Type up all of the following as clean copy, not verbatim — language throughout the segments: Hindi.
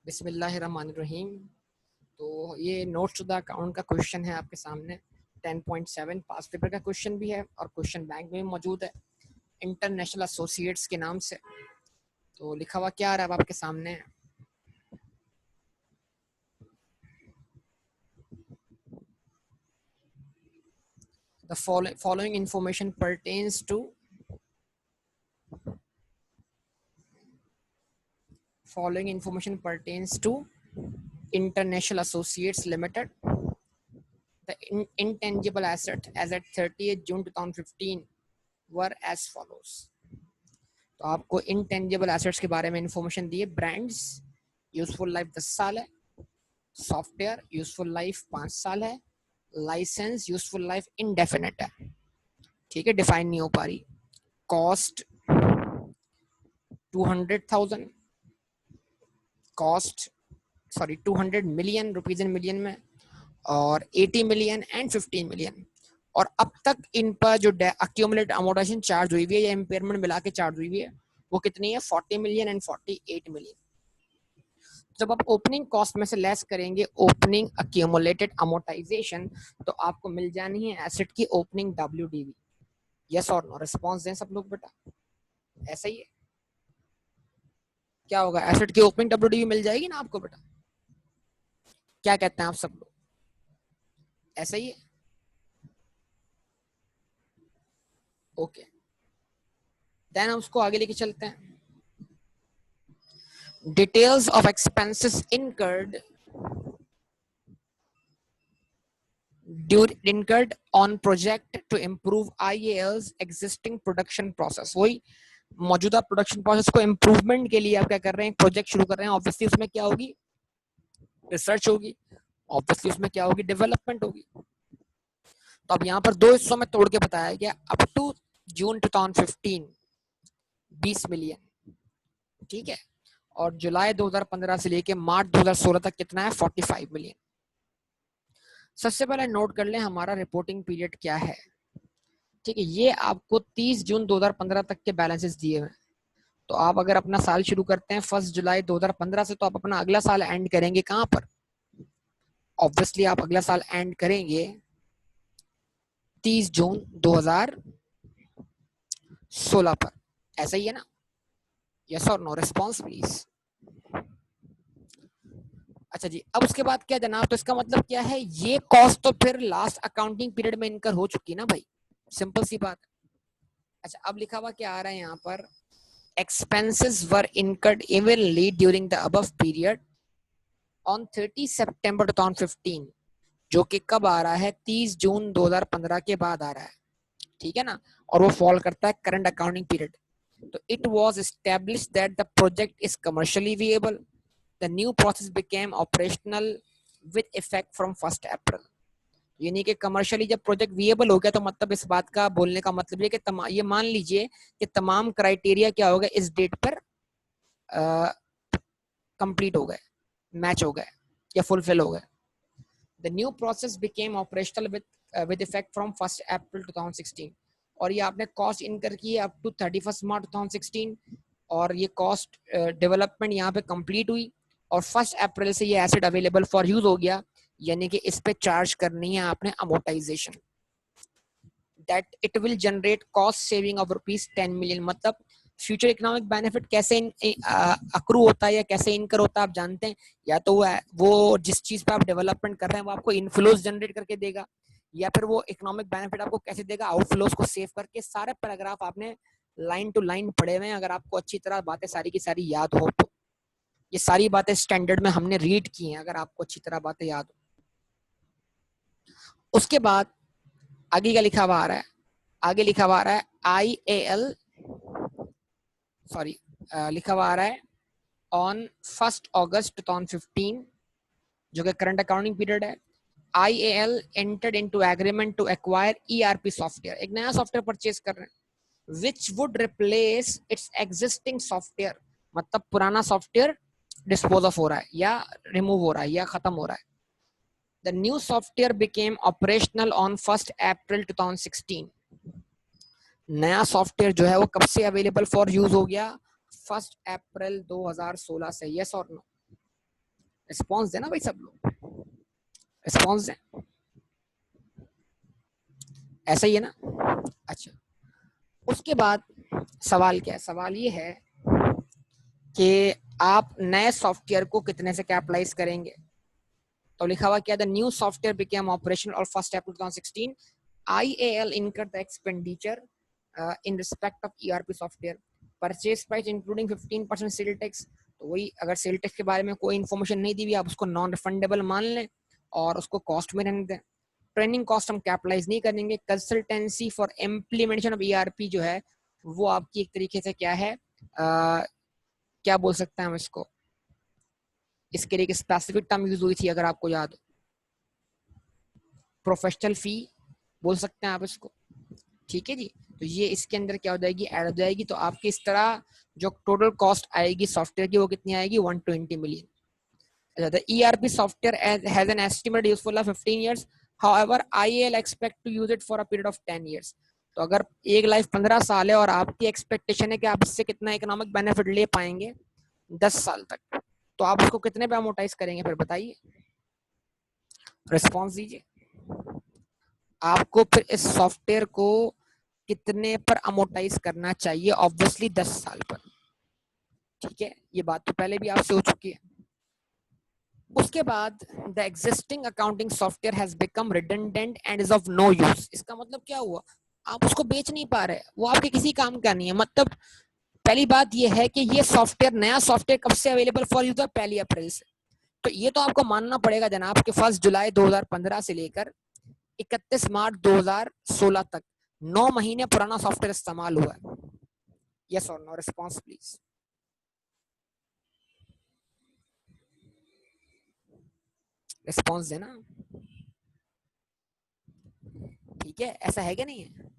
बिस्मिल्लाहिर्रहमानिर्रहीम। तो ये नोट्स टू द अकाउंट का क्वेश्चन है आपके सामने। 10.7 पास पेपर का क्वेश्चन भी है और क्वेश्चन बैंक में भी मौजूद है इंटरनेशनल एसोसिएट्स के नाम से। तो लिखा हुआ क्या आ रहा है अब आपके सामने? The following information pertains to International Associates Limited. The intangible asset as at 30th June 2015 were as follows. तो आपको इंटेंजिबल एसेट्स के बारे में इंफॉर्मेशन दी है। ब्रांड्स यूजफुल लाइफ 10 साल है, सॉफ्टवेयर यूजफुल लाइफ 5 साल है, लाइसेंस यूजफुल लाइफ इनडेफिनेट है। ठीक है, डिफाइन नहीं हो पा रही। Cost 200,000, cost 200 million rupees in million में, और 80 मिलियन एंड 15 मिलियन। और अब तक इन पर जो अक्यूमुलेट अमोर्टाइजेशन चार्ज हुई है या इम्पेयरमेंट मिला के चार्ज हुई है वो कितनी है? 40 मिलियन एंड 48 मिलियन। जब आप ओपनिंग कॉस्ट में से लेस करेंगे ओपनिंग अक्यूमुलेटेड अमोर्टाइजेशन, तो आपको मिल जानी है एसेट की ओपनिंग WDV। यस और नो रिस्पॉन्स दें सब लोग बेटा। ऐसा ही है, क्या होगा? एसेट की ओपनिंग WDV मिल जाएगी ना आपको बेटा? क्या कहते हैं आप सब लोग? ऐसा ही है, ओके। देन हम उसको आगे लेके चलते हैं। Details of expenses incurred incurred on project to improve IAL's existing production process। वही मौजूदा प्रोडक्शन प्रोसेस को इम्प्रूवमेंट के लिए आप क्या कर रहे हैं? प्रोजेक्ट शुरू कर रहे हैं। ऑब्वियसली उसमें क्या होगी? रिसर्च होगी। ऑब्वियसली उसमें क्या होगी? डेवलपमेंट होगी। तो अब यहाँ पर दो हिस्सों में तोड़ के बताया गया। अप टू जून 2015 20 मिलियन, ठीक है, और जुलाई 2015 से लेके मार्च 2016 तक कितना है? 45 मिलियन। सबसे पहले नोट कर लें हमारा रिपोर्टिंग पीरियड क्या है। ठीक है, ये आपको 30 जून 2015 तक के बैलेंसेस दिए हुए हैं। तो आप अगर अपना साल शुरू करते हैं 1 जुलाई 2015 से, तो आप अपना अगला साल एंड करेंगे कहां पर? ऑब्वियसली आप अगला साल एंड करेंगे 30 जून 2016 पर। ऐसा ही है ना? यस और नो रिस्पॉन्स प्लीज। अच्छा जी, अब उसके बाद क्या जनाब? तो इसका मतलब क्या है? ये कॉस्ट तो फिर लास्ट अकाउंटिंग पीरियड में इनकर हो चुकी ना भाई, सिंपल सी बात। अच्छा, अब लिखा हुआ क्या आ रहा है यहाँ पर? Expenses were incurred evenly during the above period on 30 सितंबर 2015, जो कि कब आ रहा है? 30 जून 2015 के बाद आ रहा है, ठीक है ना, और वो फॉल करता है करंट अकाउंटिंग पीरियड। तो it was established that the project is commercially viable. The new process became operational with effect from 1 April. यानी कि कमर्शियली जब प्रोजेक्ट विएबल हो गया, तो मतलब इस बात का बोलने का मतलब ये कि ये मान लीजिए कि तमाम क्राइटेरिया क्या हो गए इस डेट पर कंप्लीट हो गए, मैच हो गए या फुलफिल हो गए। The new process became operational with effect from 1 अप्रैल 2016। और ये आपने कॉस्ट इनकर की है अप टू 31 मार्च 2016, और ये कॉस्ट डेवलपमेंट यहाँ पे कंप्लीट हुई, और 1 अप्रैल से ये एसेट अवेलेबल फॉर यूज हो गया। यानी कि इस पे चार्ज करनी है आपने amortisation. That it will generate cost saving of ₹10 million. मतलब फ्यूचर इकोनॉमिक बेनिफिट कैसे अक्रू होता है या कैसे इनकर होता है आप जानते हैं। या तो वो जिस चीज पे आप डेवलपमेंट कर रहे हैं वो आपको इनफ्लोज जनरेट करके देगा, या फिर वो इकोनॉमिक बेनिफिट आपको कैसे देगा? आउटफ्लोज को सेव करके। सारे पैराग्राफ आपने लाइन टू लाइन पढ़े हुए हैं, अगर आपको अच्छी तरह बातें सारी की सारी याद हो तो। ये सारी बातें स्टैंडर्ड में हमने रीड की हैं, अगर आपको अच्छी तरह बातें याद हो। उसके बाद आगे क्या लिखा हुआ आ रहा है? आगे लिखा हुआ आ रहा है IAL, सॉरी, लिखा हुआ आ रहा है ऑन 1 अगस्त 2015, जो कि करंट अकाउंटिंग पीरियड है। IAL entered into agreement to acquire ERP software. एक नया सॉफ्टवेयर परचेज कर रहे हैं which would replace its existing software। मतलब पुराना सॉफ्टवेयर डिस्पोज ऑफ हो रहा है या रिमूव हो रहा है या खत्म हो रहा है। The new software became operational on 1 अप्रैल 2016। नया सॉफ्टवेयर जो है वो कब से अवेलेबल फॉर यूज हो गया? 1 अप्रैल 2016 से। यस और नो? रिस्पॉन्स देना भाई सब लोग, रिस्पॉन्स दें, ऐसा ही है ना। अच्छा, उसके बाद सवाल क्या है, सवाल ये है कि आप नए सॉफ्टवेयर को कितने से कैपिटलाइज करेंगे। तो लिखा हुआ क्या, the new software became operational on 1 April 2016, IAL incurred the expenditure in respect of ERP software, purchase price including 15% sale tax. तो वही, अगर सेल टैक्स के बारे में कोई इन्फॉर्मेशन नहीं दी हुई, आप उसको नॉन रिफंडेबल मान लें और उसको कॉस्ट में रहने दें। ट्रेनिंग कॉस्ट हम कैपिटलाइज नहीं करेंगे। Consultancy for implementation of ERP जो है वो आपकी एक तरीके से क्या है, क्या बोल सकते हैं हम इसको, इसके लिए एक स्पेसिफिक टर्म यूज हुई थी अगर आपको याद हो, प्रोफेशनल फी बोल सकते हैं आप इसको, ठीक है जी। तो ये इसके अंदर क्या हो जाएगी, ऐड हो जाएगी। तो आपकी इस तरह जो टोटल कॉस्ट आएगी सॉफ्टवेयर की वो कितनी आएगी, 120 million. The ERP software has an estimated useful life 15 years. However, IAL expect to use it for a period of 10 years. तो अगर एक लाइफ 15 साल है और आपकी एक्सपेक्टेशन है कि आप इससे कितना इकोनॉमिक बेनिफिट ले पाएंगे 10 साल तक, तो आप उसको कितने पे अमोर्टाइज करेंगे, फिर बताइए, रिस्पॉन्स दीजिए। आपको फिर इस सॉफ्टवेयर को कितने पर अमोर्टाइज करना चाहिए, ऑब्वियसली 10 साल पर, ठीक है। ये बात तो पहले भी आपसे हो चुकी है। उसके बाद the existing accounting software has become redundant and is of no use. इसका मतलब क्या हुआ, आप उसको बेच नहीं पा रहे, वो आपके किसी काम का नहीं है। मतलब पहली बात ये है कि ये सॉफ्टवेयर, नया सॉफ्टवेयर कब से अवेलेबल फॉर यूजर, 1 अप्रैल से। तो ये तो आपको मानना पड़ेगा जनाब कि 1 जुलाई 2015 से लेकर 31 मार्च 2016 तक 9 महीने पुराना सॉफ्टवेयर इस्तेमाल हुआ है। यस और नो, रिस्पॉन्स प्लीज, रिस्पॉन्स देना, ठीक है। ऐसा है कि नहीं है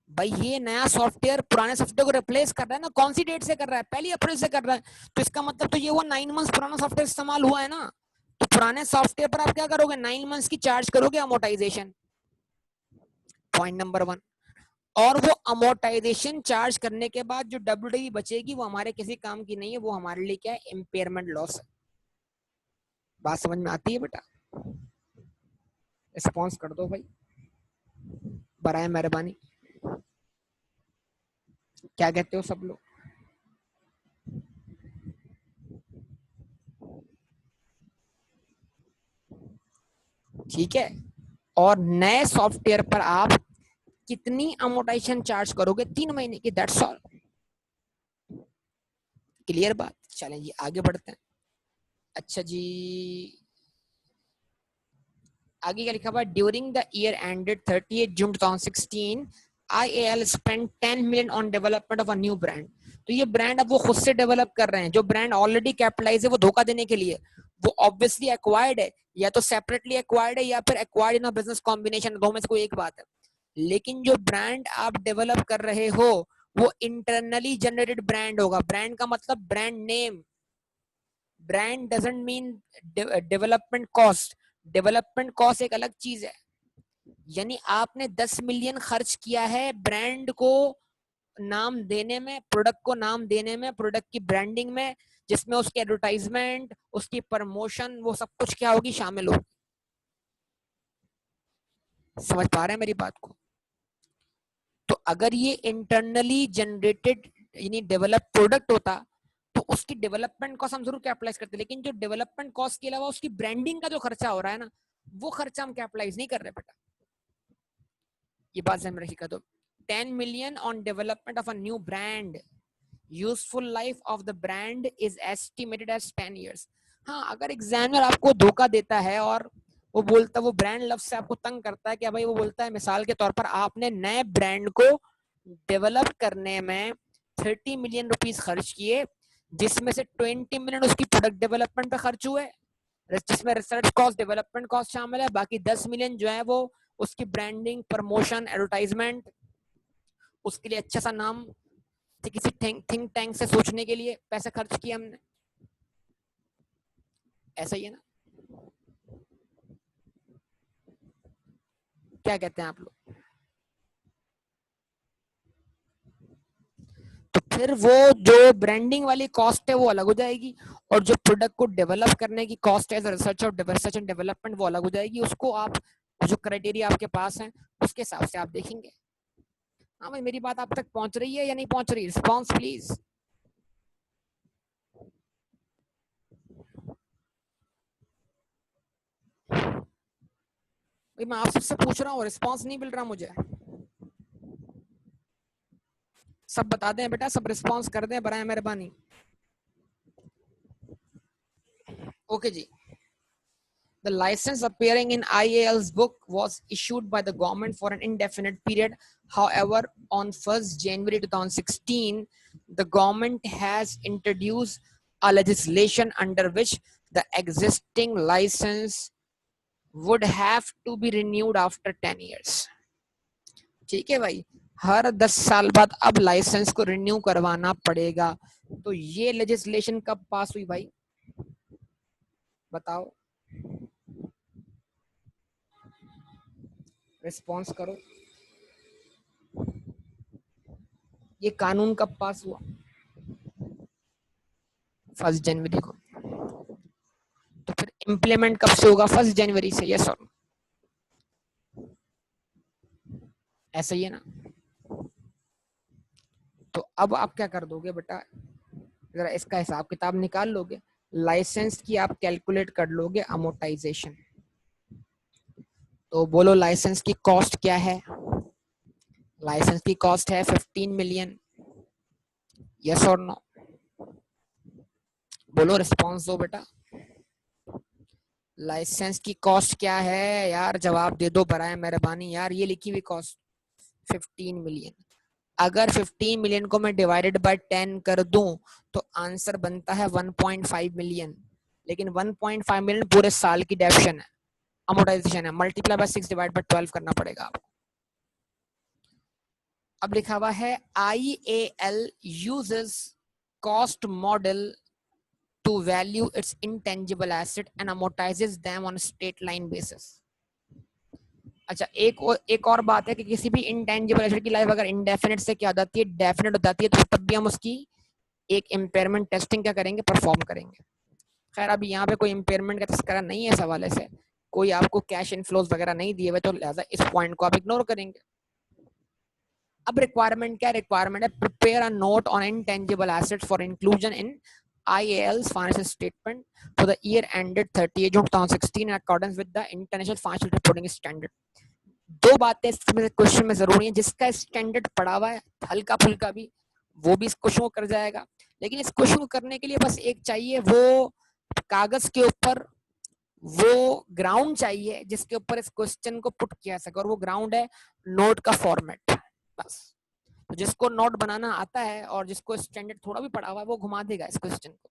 भाई, ये नया सॉफ्टवेयर पुराने सॉफ्टवेयर को रिप्लेस कर रहा है ना, कौन सी डेट से कर रहा है, 1 अप्रैल से कर रहा है। तो इसका मतलब तो ये वो 9 मंथ्स पुराना सॉफ्टवेयर इस्तेमाल हुआ है ना। तो पुराने सॉफ्टवेयर पर आप क्या करोगे, 9 मंथ्स की चार्ज करोगे अमोर्टाइजेशन, पॉइंट नंबर 1। और वो अमोर्टाइजेशन चार्ज करने के बाद जो WDV बचेगी वो हमारे किसी काम की नहीं है, वो हमारे लिए क्या है, इम्पेयरमेंट लॉस है। बात समझ में आती है बेटा, रिस्पॉन्स कर दो भाई बराए मेहरबानी, क्या कहते हो सब लोग। ठीक है, और नए सॉफ्टवेयर पर आप कितनी अमोर्टाइजेशन चार्ज करोगे, 3 महीने की, दैट्स ऑल। क्लियर बात, चलें जी आगे बढ़ते हैं। अच्छा जी, आगे क्या लिखा हुआ, during the year ended 30 June 2016 IAL spent 10 million on development of a new brand। तो ये ब्रांड अब वो खुद से डेवलप कर रहे हैं, जो ब्रांड ऑलरेडी कैपिटलाइज है वो धोखा देने के लिए, वो ऑब्वियसली एक्वायर्ड है, या तो सेपरेटली एक्वायर्ड है या फिर एक्वायर्ड इन बिजनेस कॉम्बिनेशन, दो में से कोई एक बात है। लेकिन जो ब्रांड आप डेवलप कर रहे हो वो इंटरनली जनरेटेड ब्रांड होगा। ब्रांड का मतलब brand name, brand doesn't mean development cost. Development cost एक अलग चीज है। यानी आपने 10 मिलियन खर्च किया है ब्रांड को नाम देने में, प्रोडक्ट को नाम देने में, प्रोडक्ट की ब्रांडिंग में, जिसमें उसकी एडवर्टाइजमेंट, उसकी प्रमोशन, वो सब कुछ क्या होगी, शामिल होगी। समझ पा रहे हैं मेरी बात को। तो अगर ये इंटरनली जनरेटेड यानी डेवलप प्रोडक्ट होता तो उसकी डेवलपमेंट कॉस्ट हम जरूर कैपिटलाइज करते, लेकिन जो डेवलपमेंट कॉस्ट के अलावा उसकी ब्रांडिंग का जो खर्चा हो रहा है ना, वो खर्चा हम कैपिटलाइज नहीं कर रहे बेटा, ये बात ध्यान में रखिएगा। तो 10 million on development of a new brand, useful life of the brand is estimated as 10 years। हाँ, अगर एग्जामिनर आपको धोखा देता है और वो बोलता, वो ब्रांड लव से आपको तंग करता है, क्या भाई, वो बोलता है मिसाल के तौर पर आपने नए ब्रांड को डेवलप करने में 30 मिलियन रुपीस खर्च किए, जिसमें से 20 मिलियन उसकी प्रोडक्ट डेवलपमेंट पे खर्च हुए, जिसमें रिसर्च कॉस्ट, डेवलपमेंट कॉस्ट शामिल है, बाकी 10 मिलियन जो है वो उसकी ब्रांडिंग, प्रमोशन, एडवर्टाइजमेंट, उसके लिए अच्छा सा नाम, किसी थिंक टैंक से सोचने के लिए पैसे खर्च किए हमने। ऐसा ही है ना, क्या कहते हैं आप लोग। तो फिर वो जो ब्रांडिंग वाली कॉस्ट है वो अलग हो जाएगी, और जो प्रोडक्ट को डेवलप करने की कॉस्ट है रिसर्च एंड डेवलपमेंट वो अलग हो जाएगी। उसको आप जो क्राइटेरिया आपके पास है उसके हिसाब से आप देखेंगे। हाँ भाई, मेरी बात आप तक पहुंच रही है या नहीं पहुंच रही? Response please. भाई मैं आप सबसे पूछ रहा हूँ, रिस्पॉन्स नहीं मिल रहा मुझे। सब बता दें बेटा, सब रिस्पॉन्स कर दें बराए मेहरबानी। ओके जी। The license appearing in IAL's book was issued by the government for an indefinite period. However, on 1st January 2016, the government has introduced a legislation under which the existing license would have to be renewed after 10 years. ठीक है भाई, हर 10 साल बाद अब लाइसेंस को रिन्यू करवाना पड़ेगा। तो ये लेजिस्लेशन कब पास हुई भाई, बताओ, रिस्पॉन्स करो। ये कानून कब पास हुआ? 1 जनवरी को। तो फिर इम्प्लीमेंट कब से होगा? 1 जनवरी से। यस और ऐसा ही है ना? तो अब आप क्या कर दोगे बेटा, जरा इसका हिसाब किताब निकाल लोगे। लाइसेंस की आप कैलकुलेट कर लोगे अमोर्टाइजेशन। तो बोलो लाइसेंस की कॉस्ट क्या है? लाइसेंस की कॉस्ट है 15 मिलियन। यस और नो? बोलो, रिस्पॉन्स दो बेटा। लाइसेंस की कॉस्ट क्या है यार? जवाब दे दो बराए मेहरबानी यार। ये लिखी हुई कॉस्ट 15 मिलियन। अगर 15 मिलियन को मैं डिवाइडेड बाय 10 कर दूं तो आंसर बनता है 1.5 मिलियन। लेकिन 1.5 मिलियन पूरे साल की डेप्शन है, अमोर्टाइजेशन है। मल्टीप्लाई बाय 6 डिवाइड बाय 12 करना पड़ेगा आपको। अब लिखा हुआ है IAL uses cost model to value its intangible asset and amortizes them on a straight line basis. अच्छा, एक और बात है कि किसी भी इंटेंजिबल एसेट की लाइफ अगर इंडेफिनिट से क्या जाती है, डेफिनेट हो जाती है, तो तब भी हम उसकी एक इम्पेयरमेंट टेस्टिंग क्या करेंगे, परफॉर्म करेंगे। खैर अभी यहाँ पे कोई इम्पेयरमेंट का तस्करा नहीं है इस हवाले से, कोई आपको कैश इनफ्लोज वगैरह नहीं दिए हुए, तो लिहाजा इस पॉइंट को आप इग्नोर करेंगे। अब रिक्वायरमेंट क्या रिक्वायरमेंट है? Prepare a note on intangible assets for inclusion in IAL's financial statement for the year ended 30 June 2016 in accordance with the International Financial Reporting Standard. दो बातें इसमें क्वेश्चन में जरूरी है। जिसका स्टैंडर्ड पढ़ा हुआ है हल्का फुल्का भी, वो भी इस क्वेश्चन को कर जाएगा। लेकिन इस क्वेश्चन को करने के लिए बस एक चाहिए, वो कागज के ऊपर वो ग्राउंड चाहिए जिसके ऊपर इस क्वेश्चन को पुट किया सके, और वो ग्राउंड है नोट का फॉर्मेट। बस तो जिसको नोट बनाना आता है और जिसको स्टैंडर्ड थोड़ा भी पढ़ा हुआ है वो घुमा देगा इस क्वेश्चन को,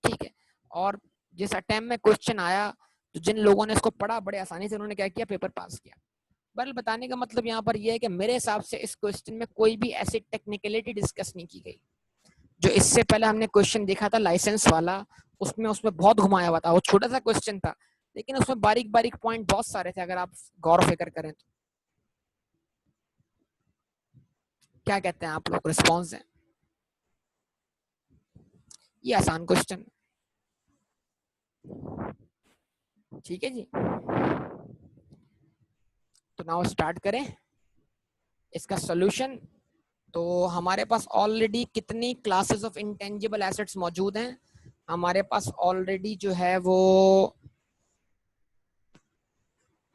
ठीक है। और जिस अटेम्प्ट में क्वेश्चन आया, तो जिन लोगों ने इसको पढ़ा बड़े आसानी से उन्होंने क्या किया, पेपर पास किया। बल बताने का मतलब यहाँ पर यह है कि मेरे हिसाब से इस क्वेश्चन में कोई भी ऐसी टेक्निकलिटी डिस्कस नहीं की गई। जो इससे पहले हमने क्वेश्चन देखा था लाइसेंस वाला, उसमें बहुत घुमाया हुआ था। वो छोटा सा क्वेश्चन था लेकिन उसमें बारीक बारीक पॉइंट बहुत सारे थे, अगर आप गौर फिक्र करें तो। क्या कहते हैं आप लोग, रिस्पॉन्स है? ये आसान क्वेश्चन, ठीक है जी। तो नाउ स्टार्ट करें इसका सॉल्यूशन। तो हमारे पास ऑलरेडी कितनी क्लासेस ऑफ इंटेंजिबल एसेट्स मौजूद हैं? हमारे पास ऑलरेडी जो है वो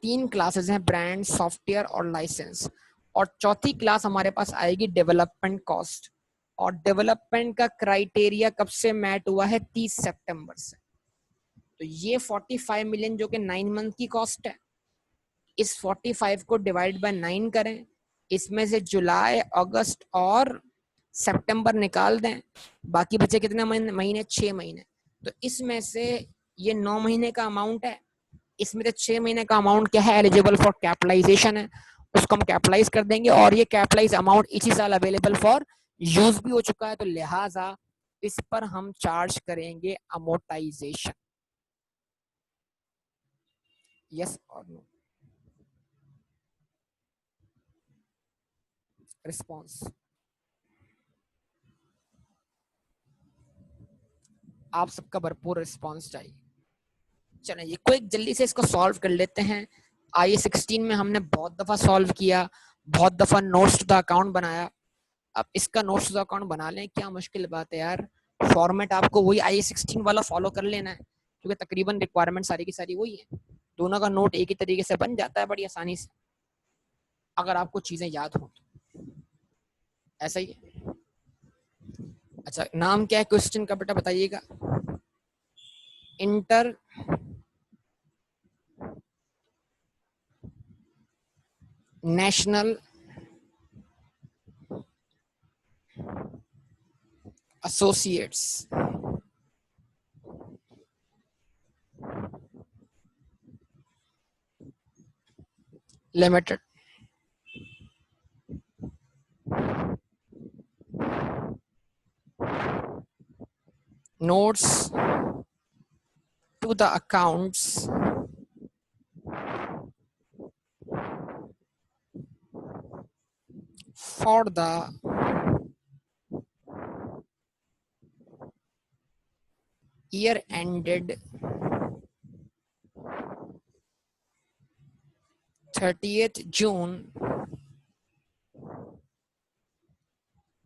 3 क्लासेस हैं, ब्रांड, सॉफ्टवेयर और लाइसेंस। और चौथी क्लास हमारे पास आएगी डेवलपमेंट कॉस्ट। और डेवलपमेंट का क्राइटेरिया कब से मैट हुआ है? 30 सितंबर से। तो ये 45 मिलियन जो कि 9 मंथ की कॉस्ट है, इस 45 को डिवाइड बाय 9 करें, इसमें से जुलाई, अगस्त और सितंबर निकाल दें, बाकी बचे कितने महीने? 6 महीने। तो इसमें से ये 9 महीने का अमाउंट है, इसमें से 6 महीने का अमाउंट क्या है, एलिजिबल फॉर कैपिटलाइजेशन है, उसको हम कैपिटलाइज कर देंगे। और ये कैपिटलाइज अमाउंट इसी साल अवेलेबल फॉर यूज भी हो चुका है, तो लिहाजा इस पर हम चार्ज करेंगे अमोर्टाइजेशन। यस और नो? रिस्पॉन्स? आप सबका भरपूर रिस्पॉन्स चाहिए। चलो ये क्विक जल्दी से इसको सॉल्व कर लेते हैं। IE16 में हमने बहुत दफा सॉल्व किया, बहुत दफा नोट्स टू द अकाउंट बनाया। अब इसका नोट्स टू द अकाउंट बना लें, क्या मुश्किल बात है यार। फॉर्मेट आपको वही IE16 वाला फॉलो कर लेना है, क्योंकि तकरीबन रिक्वायरमेंट सारी की सारी वही है। दोनों का नोट एक ही तरीके से बन जाता है बड़ी आसानी से, अगर आपको चीजें याद हो तो। ऐसा ही है। अच्छा, नाम क्या है क्वेश्चन का बेटा बताइएगा। Inter national associates limited notes to the accounts for the year ended 30th June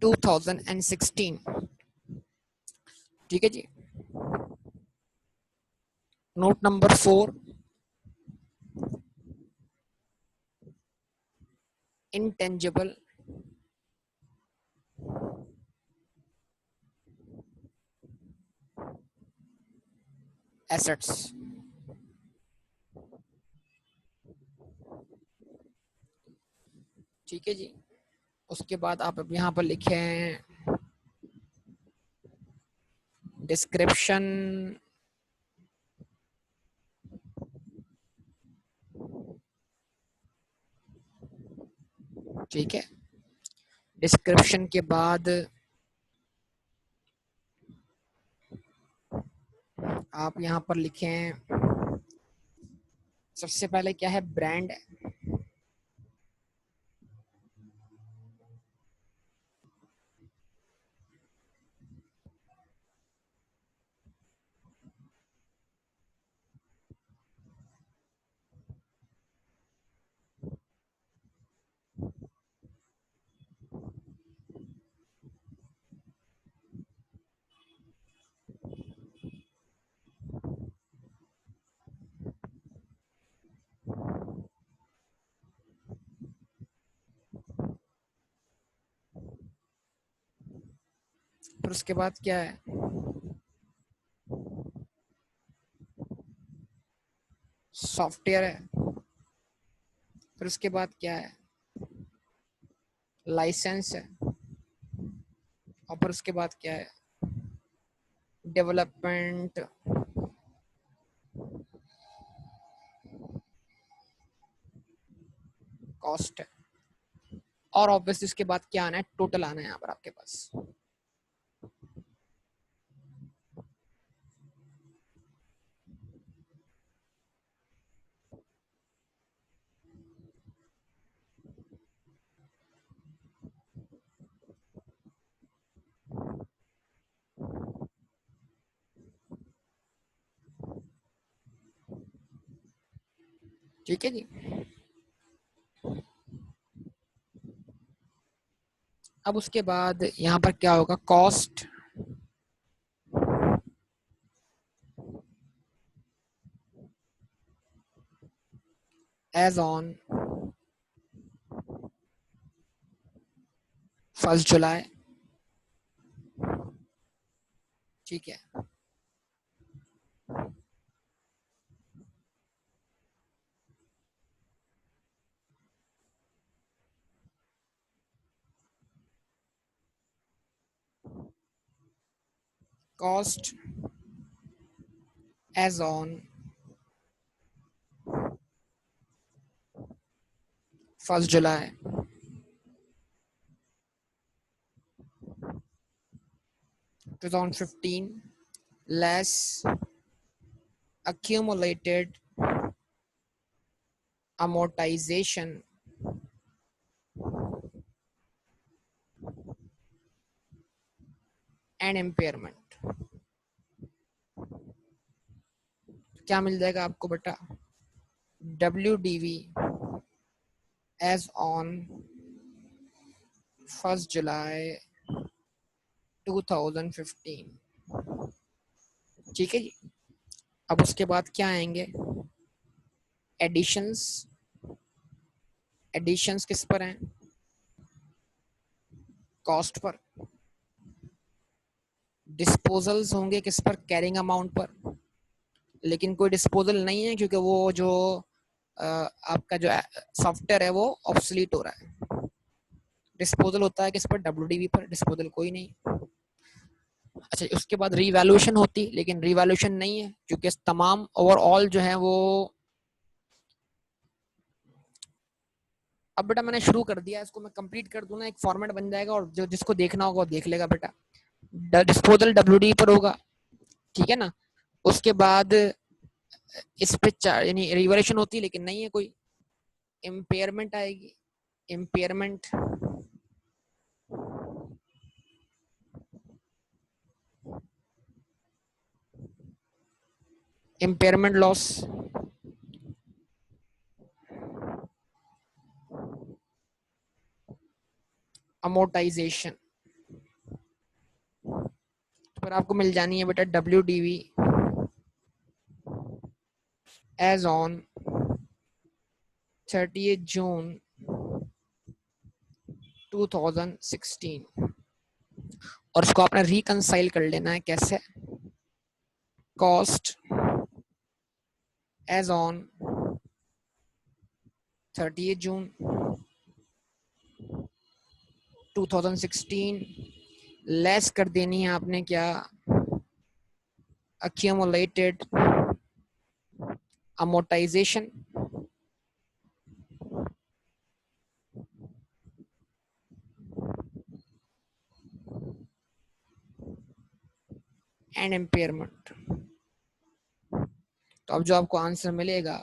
2016। ठीक है जी। Note number 4, intangible assets। ठीक है जी। उसके बाद आप अब यहाँ पर लिखे हैं डिस्क्रिप्शन ठीक है। डिस्क्रिप्शन के बाद आप यहाँ पर लिखें, सबसे पहले क्या है, ब्रांड। फिर उसके बाद क्या है, सॉफ्टवेयर है। फिर उसके बाद क्या है, लाइसेंस है। और फिर उसके बाद क्या है, डेवलपमेंट कॉस्ट है। और ऑब्वियसली उसके बाद क्या आना है, टोटल आना है यहाँ पर आपके पास। ठीक है जी। अब उसके बाद यहाँ पर क्या होगा, कॉस्ट एज ऑन 1 जुलाई। ठीक है। Cost as on 1 July 2015 less accumulated amortization and impairment। क्या मिल जाएगा आपको बेटा, WDV एज ऑन 1 जुलाई 2015। ठीक है जी। अब उसके बाद क्या आएंगे, एडिशंस। एडिशंस किस पर हैं, कॉस्ट पर। डिस्पोजल्स होंगे किस पर, कैरिंग अमाउंट पर। लेकिन कोई डिस्पोजल नहीं है क्योंकि वो जो आपका जो सॉफ्टवेयर है वो ऑब्सोलीट हो रहा है। डिस्पोजल होता है किस पर, WDV पर, डिस्पोजल कोई नहीं। अच्छा, उसके बाद रीवैल्यूएशन होती, लेकिन रीवैल्यूएशन नहीं है क्योंकि तमाम ओवरऑल जो है वो, अब बेटा मैंने शुरू कर दिया, इसको मैं कंप्लीट कर दूं ना, एक फॉर्मेट बन जाएगा और जो जिसको देखना होगा वो देख लेगा बेटा। डिस्पोजल WDV पर होगा, ठीक है ना। उसके बाद इस पे यानी रिवैल्यूएशन होती है लेकिन नहीं है कोई। इम्पेयरमेंट आएगी, इम्पेयरमेंट। Impairment loss, amortisation. पर आपको मिल जानी है बेटा WDV एज ऑन 30 जून 2016। और इसको आपने रिकंसाइल कर लेना है कैसे, cost as on 30 June 2016 less कर देनी है आपने क्या, accumulated amortization and impairment। तो अब जो आपको आंसर मिलेगा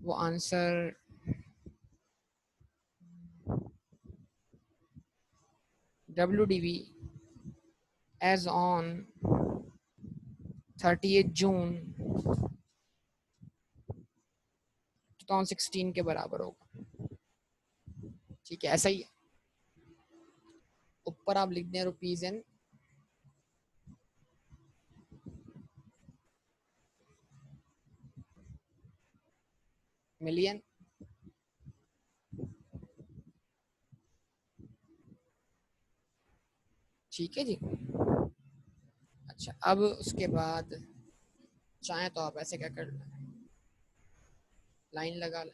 वो answer WDV as on 30 June 2016 के बराबर होगा। ठीक है, ऐसा ही है। ऊपर आप लिख दें रुपीज इन मिलियन। ठीक है जी। अच्छा, अब उसके बाद चाहे तो आप ऐसे क्या कर लें, लाइन लगा लें।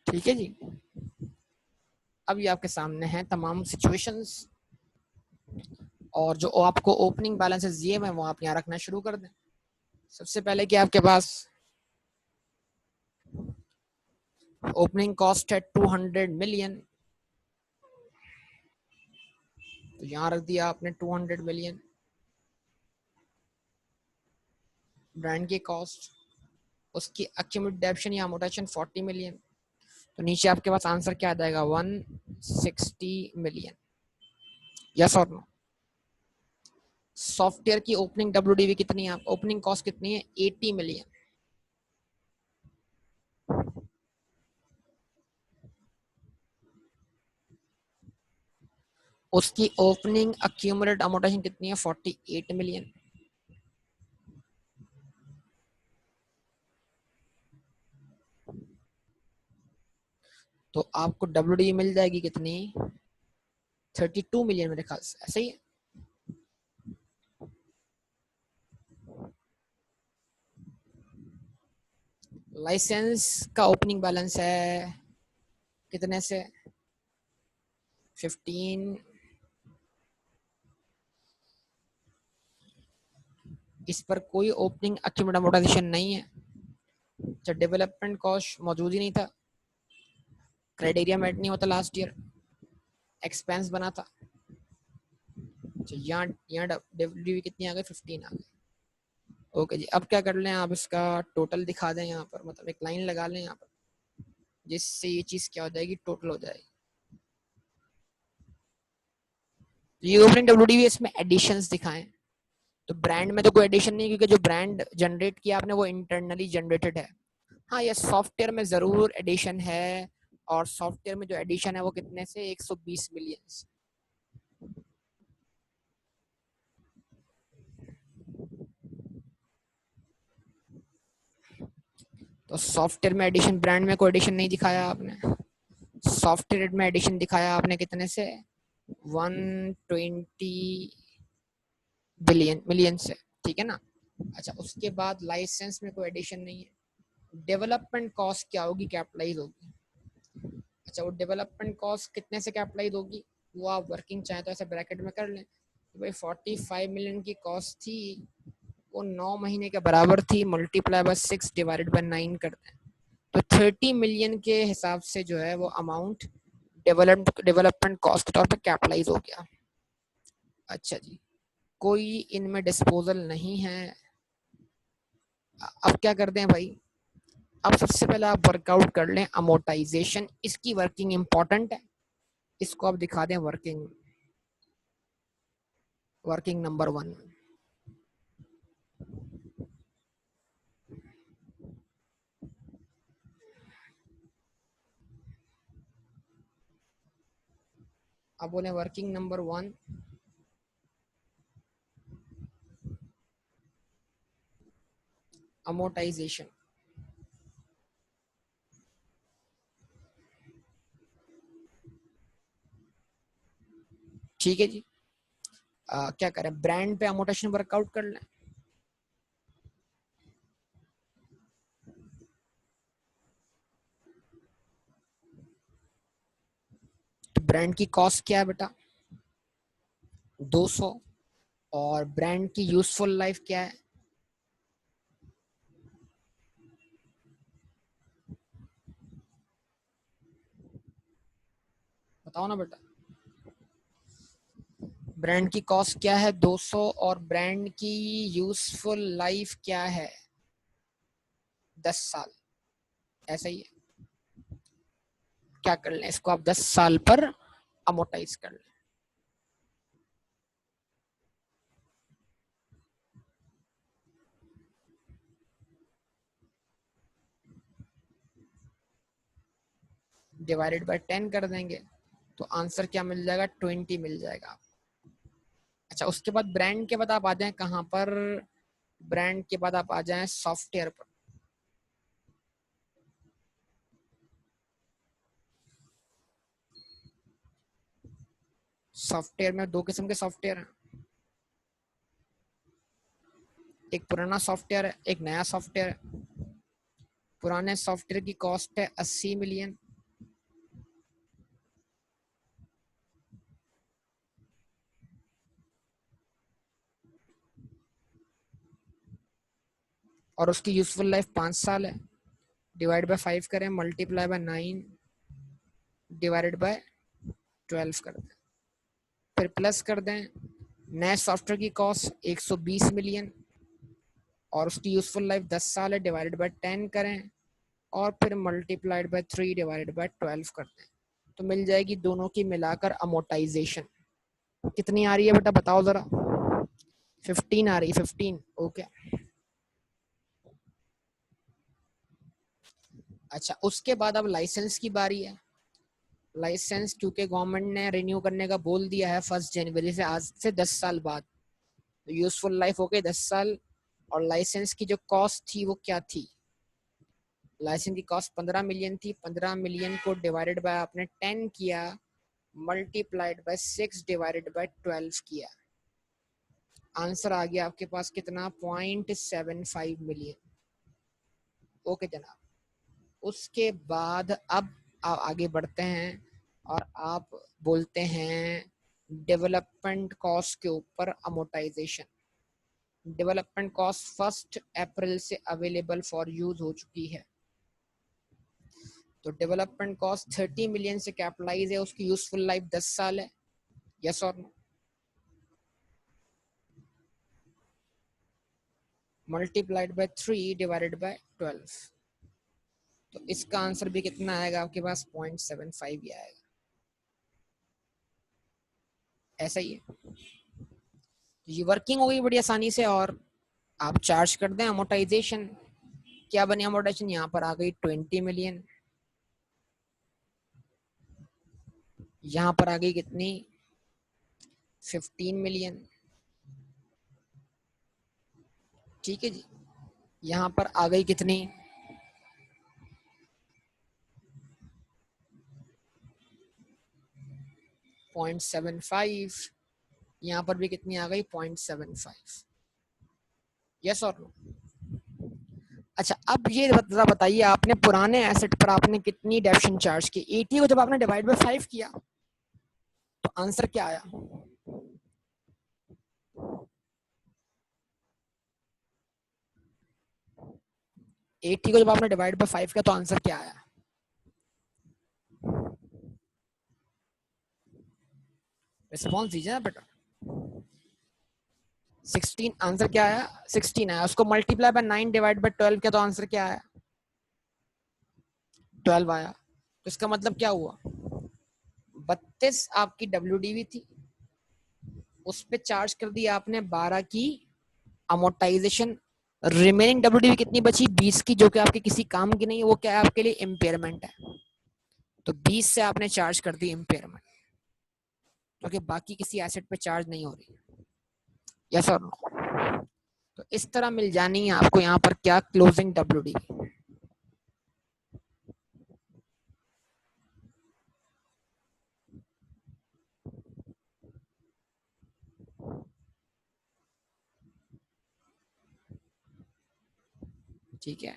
ठीक है जी। अब ये आपके सामने हैं तमाम सिचुएशंस, और जो आपको ओपनिंग बैलेंसेस दिए हुए हैं वो आप यहाँ रखना शुरू कर दें। सबसे पहले कि आपके पास ओपनिंग कॉस्ट है 200 मिलियन, तो यहाँ रख दिया आपने 200 मिलियन। ब्रांड की कॉस्ट, उसकी एक्यूमुलेटेड डेप्शन या अमोर्टाइजेशन 40 मिलियन, तो नीचे आपके पास आंसर क्या आ जाएगा, 160 मिलियन। यस और नो। सॉफ्टवेयर की ओपनिंग WDV कितनी है, ओपनिंग कॉस्ट कितनी है, 80 मिलियन। उसकी ओपनिंग एक्यूमुलेटेड अमोर्टाइजेशन कितनी है, 48 मिलियन। तो आपको WDV मिल जाएगी कितनी, 32 मिलियन मेरे ख्याल से, ऐसे ही है। लाइसेंस का ओपनिंग बैलेंस है कितने से 15। इस पर कोई ओपनिंग अक्यूमुलेशन नहीं है। तो डेवलपमेंट कॉस्ट मौजूद ही नहीं था, क्राइटेरिया मेट नहीं होता लास्ट ईयर, एक्सपेंस बना था। तो यहाँ डब्ल्यू कितनी आ गई 15 आ गई। ओके जी, अब क्या कर लें आप इसका टोटल दिखा दें यहाँ पर, मतलब एक लाइन लगा लें यहाँ पर जिससे ये चीज़ क्या हो जाएगी टोटल हो जाएगी। ये ओपनिंग डब्ल्यूडीवी इसमें एडिशंस दिखाएं, तो ब्रांड में तो कोई एडिशन नहीं क्योंकि जो ब्रांड जनरेट किया आपने वो इंटरनली जनरेटेड है। हाँ ये सॉफ्टवेयर में ज़रूर एडिशन है, और सॉफ्टवेयर में जो एडिशन है वो कितने से 120 मिलियन। तो सॉफ्टवेयर में एडिशन, ब्रांड में कोई एडिशन नहीं दिखाया आपने। सॉफ्टवेयर में एडिशन दिखाया आपने कितने से 120 बिलियन मिलियन से, ठीक है ना। अच्छा उसके बाद लाइसेंस में कोई एडिशन नहीं है। डेवलपमेंट कॉस्ट क्या होगी, कैपिटलाइज होगी। अच्छा वो डेवलपमेंट कॉस्ट कितने से कैपिटलाइज होगी, वो आप वर्किंग चाहें तो ऐसे ब्रैकेट में कर लें। तो भाई 45 मिलियन की कॉस्ट थी, वो 9 महीने के बराबर थी, मल्टीप्लाई बाय 6 डिवाइडेड बाय 9 करते हैं तो 30 मिलियन के हिसाब से जो है वो अमाउंट डेवलपमेंट कॉस्ट के तौर पे कैपिटलाइज हो गया। अच्छा जी, कोई इनमें डिस्पोजल नहीं है। अब क्या करते हैं भाई, अब सबसे पहले आप वर्कआउट कर लें अमोर्टाइजेशन, इसकी वर्किंग इंपॉर्टेंट है, इसको आप दिखा दें वर्किंग, वर्किंग नंबर 1। अब बोले वर्किंग नंबर 1, अमोर्टाइजेशन। ठीक है जी, क्या करें, ब्रांड पे अमोर्टाइजेशन वर्कआउट कर लें। तो ब्रांड की कॉस्ट क्या है बेटा 200, और ब्रांड की यूजफुल लाइफ क्या है, बताओ ना बेटा। ब्रांड की कॉस्ट क्या है 200, और ब्रांड की यूजफुल लाइफ क्या है 10 साल, ऐसा ही है। क्या कर लें इसको आप 10 साल पर अमोर्टाइज कर लें। डिवाइडेड बाय 10 कर देंगे तो आंसर क्या मिल जाएगा 20 मिल जाएगा। अच्छा उसके बाद ब्रांड के बाद आप आ जाएं कहाँ पर, ब्रांड के बाद आप आ जाएं सॉफ्टवेयर पर। सॉफ्टवेयर में दो किस्म के सॉफ्टवेयर हैं, एक पुराना सॉफ्टवेयर है, एक नया सॉफ्टवेयर है। पुराने सॉफ्टवेयर की कॉस्ट है 80 मिलियन, और उसकी यूजफुल लाइफ 5 साल है। डिवाइड बाय 5 करें, मल्टीप्लाई बाय 9 डिवाइडेड बाय 12 कर दें, फिर प्लस कर दें। नए सॉफ्टवेयर की कॉस्ट 120 मिलियन और उसकी यूजफुल लाइफ 10 साल है, डिवाइडेड बाय 10 करें और फिर मल्टीप्लाइड बाय 3 डिवाइडेड बाय 12 कर दें, तो मिल जाएगी दोनों की मिलाकर अमोर्टाइजेशन। कितनी आ रही है बेटा बताओ जरा। 15 आ रही है, 15। ओके अच्छा उसके बाद अब लाइसेंस की बारी है। लाइसेंस क्योंकि गवर्नमेंट ने रिन्यू करने का बोल दिया है 1 जनवरी से, आज से 10 साल बाद, तो यूजफुल लाइफ हो गई 10 साल। और लाइसेंस की जो कॉस्ट थी वो क्या थी, लाइसेंस की कॉस्ट 15 मिलियन थी, 15 मिलियन को डिवाइडेड बाय आपने 10 किया, मल्टीप्लाइड बाय 6 डिवाइडेड बाय 12 किया, आंसर आ गया आपके पास कितना 0.75 मिलियन। ओके जनाब। उसके बाद अब आप आगे बढ़ते हैं और आप बोलते हैं डेवलपमेंट कॉस्ट के ऊपर अमोर्टाइजेशन। डेवलपमेंट कॉस्ट 1 अप्रैल से अवेलेबल फॉर यूज हो चुकी है। तो डेवलपमेंट कॉस्ट 30 मिलियन से कैपिटलाइज है, उसकी यूजफुल लाइफ 10 साल है। यस और no? Multiplied by 3 divided by 12। तो इसका आंसर भी कितना आएगा आपके पास? 0.75 ही आएगा। ऐसा ही है, ये वर्किंग हो गई बड़ी आसानी से। और आप चार्ज कर दें अमोर्टाइजेशन। क्या बनी अमोर्टाइजेशन? यहाँ पर आ गई 20 मिलियन, यहाँ पर आ गई कितनी? 15 मिलियन। ठीक है जी, यहाँ पर आ गई कितनी? 0.75। यहाँ पर भी कितनी आ गई? 0.75। यस और नो? अच्छा, अब ये जरा बताइए, आपने पुराने एसेट पर आपने कितनी डेप्शन चार्ज की? 80 को जब आपने डिवाइड बाय 5 किया तो आंसर क्या आया? 80 को जब आपने डिवाइड बाय 5 किया तो आंसर क्या आया? रिस्पॉन्स दीजिए ना बेटा। 16। आंसर क्या आया? 16 आया। उसको मल्टीप्लाई बाय 9 डिवाइड बाय 12 किया तो आंसर क्या आया? 12 आया। तो इसका मतलब क्या हुआ? 32 आपकी WDV थी, उस पे चार्ज कर दिया आपने 12 की अमोर्टाइजेशन। रिमेनिंग WDV कितनी बची? 20 की, जो कि आपके किसी काम की नहीं है, वो क्या है आपके लिए? इम्पेयरमेंट है। तो 20 से आपने चार्ज कर दी इम्पेयरमेंट, क्योंकि बाकी किसी एसेट पे चार्ज नहीं हो रही। यस और नो? तो इस तरह मिल जानी है आपको यहाँ पर क्या? Closing WDV। ठीक है,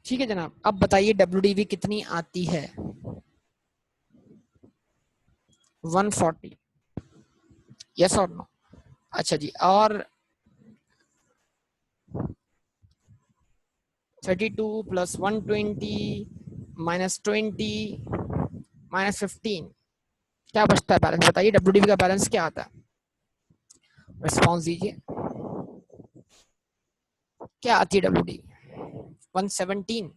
ठीक है जनाब। अब बताइए WDV कितनी आती है? 140। यस और नो? अच्छा जी, और 32 प्लस 120 माइनस 20 माइनस 15, क्या बचता है बैलेंस? बताइए WDV का बैलेंस क्या आता है? रिस्पॉन्स दीजिए, क्या आती है WDV? 117।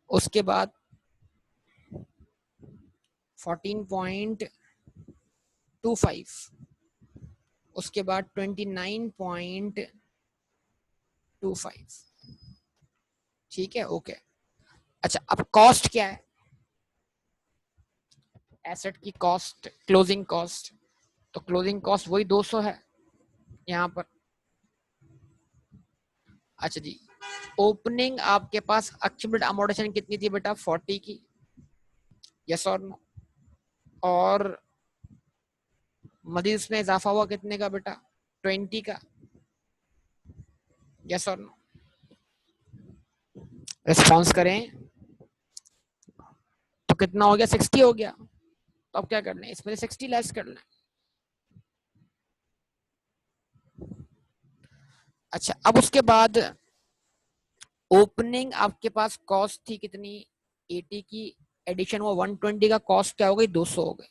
उसके बाद 14.25, उसके बाद 29.25। ठीक है, ओके। अच्छा, अब कॉस्ट क्या है? एसेट की कॉस्ट, क्लोजिंग कॉस्ट। तो क्लोजिंग कॉस्ट वही 200 है यहाँ पर। अच्छा जी, ओपनिंग आपके पास एक्यूमुलेटेड अमोर्टाइजेशन कितनी थी बेटा? 40 की। यस और नो? और मजीद उसमें इजाफा हुआ कितने का बेटा? 20 का। यस और नो? रिस्पॉन्स करें। तो कितना हो गया? 60 हो गया। तो अब क्या करना है? इसमें 60 लेस करना है। अच्छा, अब उसके बाद ओपनिंग आपके पास कॉस्ट थी कितनी? 80 की। एडिशन हुआ 120 का, कॉस्ट क्या हो गई? 200 हो गई।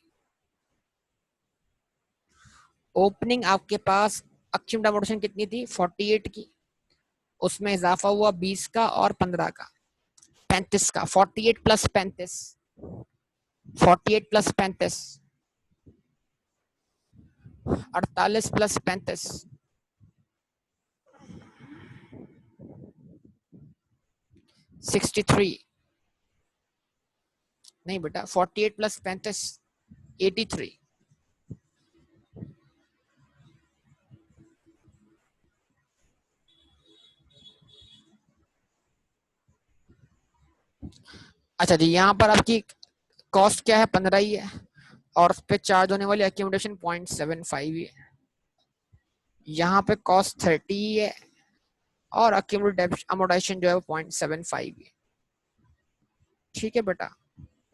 ओपनिंग आपके पास अक्षम डेमोटेशन कितनी थी? 48 की। उसमें इजाफा हुआ 20 का और 15 का, 35 का। 48 प्लस 35, 48 प्लस 35, 48 प्लस 35, 63। नहीं बेटा, 48 प्लस 35, 83। अच्छा जी, यहाँ पर आपकी कॉस्ट क्या है, 15 ही है, और उस पर चार्ज होने वाली अकोमोडेशन 0.75 ही है। यहाँ पे कॉस्ट 30 ही है और अकोमोडेशन जो है वो 0.75 ही है। ठीक है बेटा,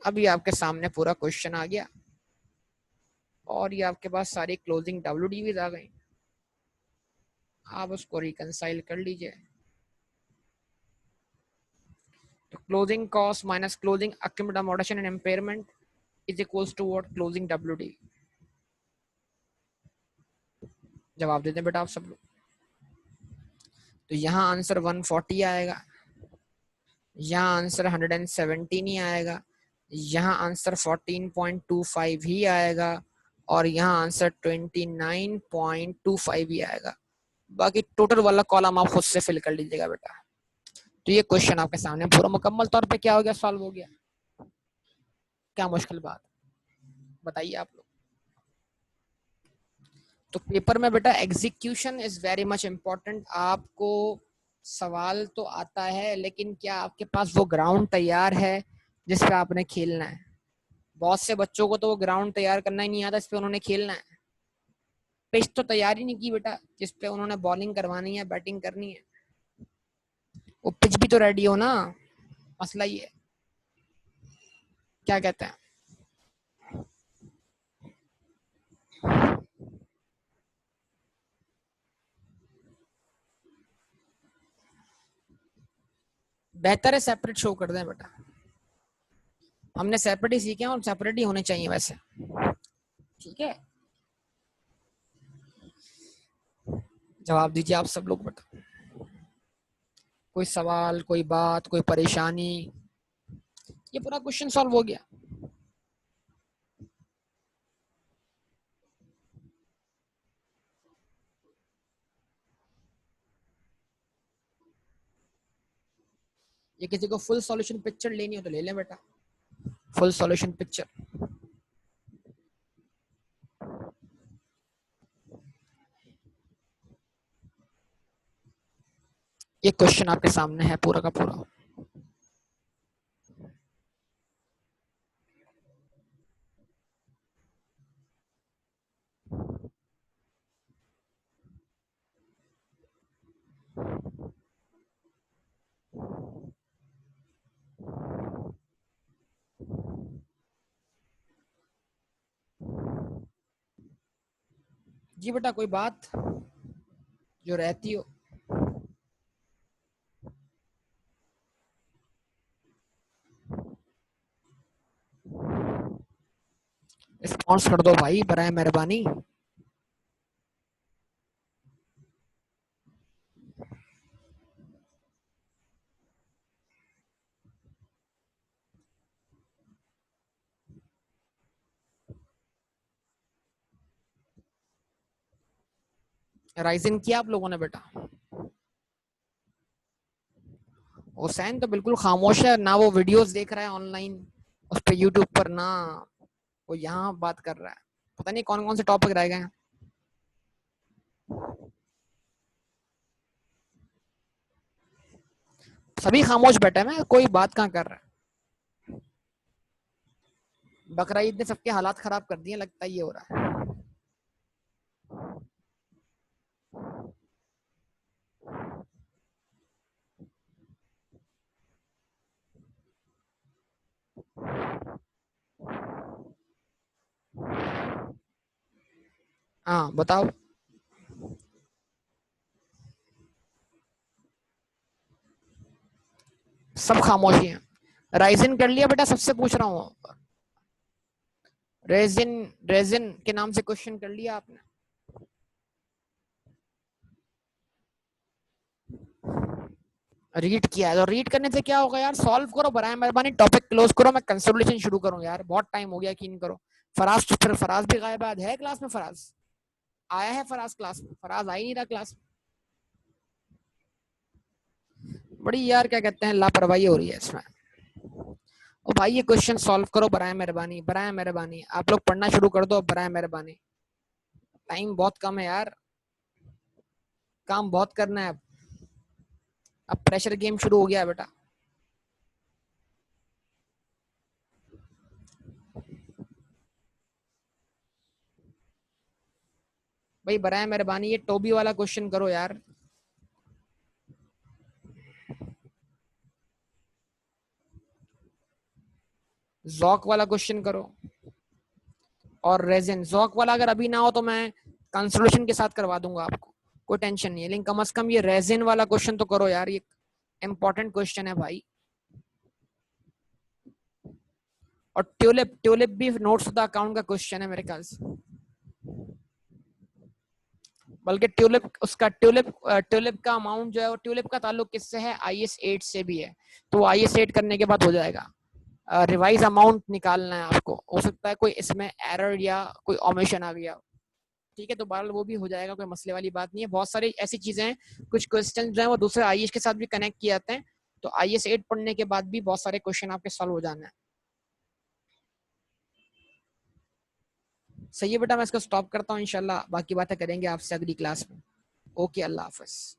अभी आपके सामने पूरा क्वेश्चन आ गया और ये आपके पास सारी क्लोजिंग WDVs आ गई। आप उसको रिकंसाइल कर लीजिए। तो closing cost minus closing accommodation and impairment is equals to what, closing WDV। जवाब देते हैं बेटा आप सब लोग। तो यहाँ आंसर 140 आएगा, यहाँ आंसर 117 ही आएगा, यहाँ आंसर 14.25 ही आएगा और यहाँ आंसर 29.25 ही आएगा। बाकी टोटल वाला कॉलम आप खुद से फिल कर लीजिएगा बेटा। तो ये क्वेश्चन आपके सामने पूरा मुकम्मल तौर पे क्या हो गया, सॉल्व हो गया। क्या मुश्किल बात बताइए आप लोग। तो पेपर में बेटा execution is very much important. आपको सवाल तो आता है लेकिन क्या आपके पास वो ग्राउंड तैयार है जिस पे आपने खेलना है। बहुत से बच्चों को तो वो ग्राउंड तैयार करना ही नहीं आता, इस पे उन्होंने खेलना है। पिच तो तैयार ही नहीं की बेटा जिस पे उन्होंने बॉलिंग करवानी है, बैटिंग करनी है। वो पिच भी तो रेडी हो ना, मसला ये है। क्या कहते हैं। बेहतर है सेपरेट शो कर दें बेटा। हमने सेपरेट ही सीखे हैं और सेपरेट ही होने चाहिए वैसे। ठीक है, जवाब दीजिए आप सब लोग बेटा। कोई सवाल, कोई बात, कोई परेशानी। ये पूरा क्वेश्चन सॉल्व हो गया। ये किसी को फुल सॉल्यूशन पिक्चर लेनी हो तो ले लें बेटा, फुल सॉल्यूशन पिक्चर। ये क्वेश्चन आपके सामने है पूरा का पूरा। जी बेटा, कोई बात जो रहती हो। रिस्पॉन्स कर दो भाई बराए मेहरबानी। राइजिंग किया आप लोगों ने बेटा। हुसैन तो बिल्कुल खामोश है ना, वो वीडियोस देख रहा है ऑनलाइन उस पे यूट्यूब पर, ना वो यहाँ बात कर रहा है। पता नहीं कौन कौन से टॉपिक रह गए हैं। सभी खामोश बैठे हैं, कोई बात कहाँ कर रहा है। बकरा ईद ने सबके हालात खराब कर दिए, लगता ही ये हो रहा है। हाँ बताओ। सब खामोशी है। राइजिन कर लिया बेटा, सबसे पूछ रहा हूँ। रेजिन, रेजिन के नाम से क्वेश्चन कर लिया आपने। रीड किया है तो रीड करने से क्या होगा यार, सॉल्व करो बराए मेहरबानी, टॉपिक क्लोज करो, मैं कंसोलिडेशन शुरू करूँ यार, बहुत टाइम हो गया, यकीन करो। फराज तो फिर फराज भी गायब है क्लास में। फराज आया है, फराज क्लास में, फराज आ ही नहीं रहा क्लास में। बड़ी यार क्या कहते हैं लापरवाही हो रही है इसमें। ओ भाई ये क्वेश्चन सॉल्व करो बराए मेहरबानी, बराए मेहरबानी आप लोग पढ़ना शुरू कर दो बराए मेहरबानी। टाइम बहुत कम है यार, काम बहुत करना है अब प्रेशर गेम शुरू हो गया है बेटा। भाई बराए मेहरबानी ये टोबी वाला क्वेश्चन करो यार। जॉक वाला क्वेश्चन करो। और रेजिन जॉक वाला अगर अभी ना हो तो मैं कंसोलेशन के साथ करवा दूंगा आपको, कोई टेंशन नहीं है, लेकिन कम से कम ये रेजिन वाला क्वेश्चन तो करो यार, ये इंपॉर्टेंट क्वेश्चन है भाई। और ट्यूलिप, ट्यूलिप भी नोट्स द अकाउंट का क्वेश्चन है मेरे ख्याल से। बल्कि ट्यूलिप उसका ट्यूलिप का अमाउंट जो है वो ट्यूलिप का ताल्लुक किससे है, IS 8 से भी है, तो IS 8 करने के बाद हो जाएगा। रिवाइज अमाउंट निकालना है आपको, हो सकता है कोई इसमें एरर या कोई ओमिशन आ गया, ठीक है, तो बहरहाल वो भी हो जाएगा, कोई मसले वाली बात नहीं है। बहुत सारी ऐसी चीजें हैं, कुछ क्वेश्चन जो है वो दूसरे IS के साथ भी कनेक्ट किए जाते हैं, तो IS 8 पढ़ने के बाद भी बहुत सारे क्वेश्चन आपके सॉल्व हो जाना है। सही है बेटा, मैं इसको स्टॉप करता हूँ, इंशाल्लाह बाकी बातें करेंगे आपसे अगली क्लास में। ओके, अल्लाह हाफिज।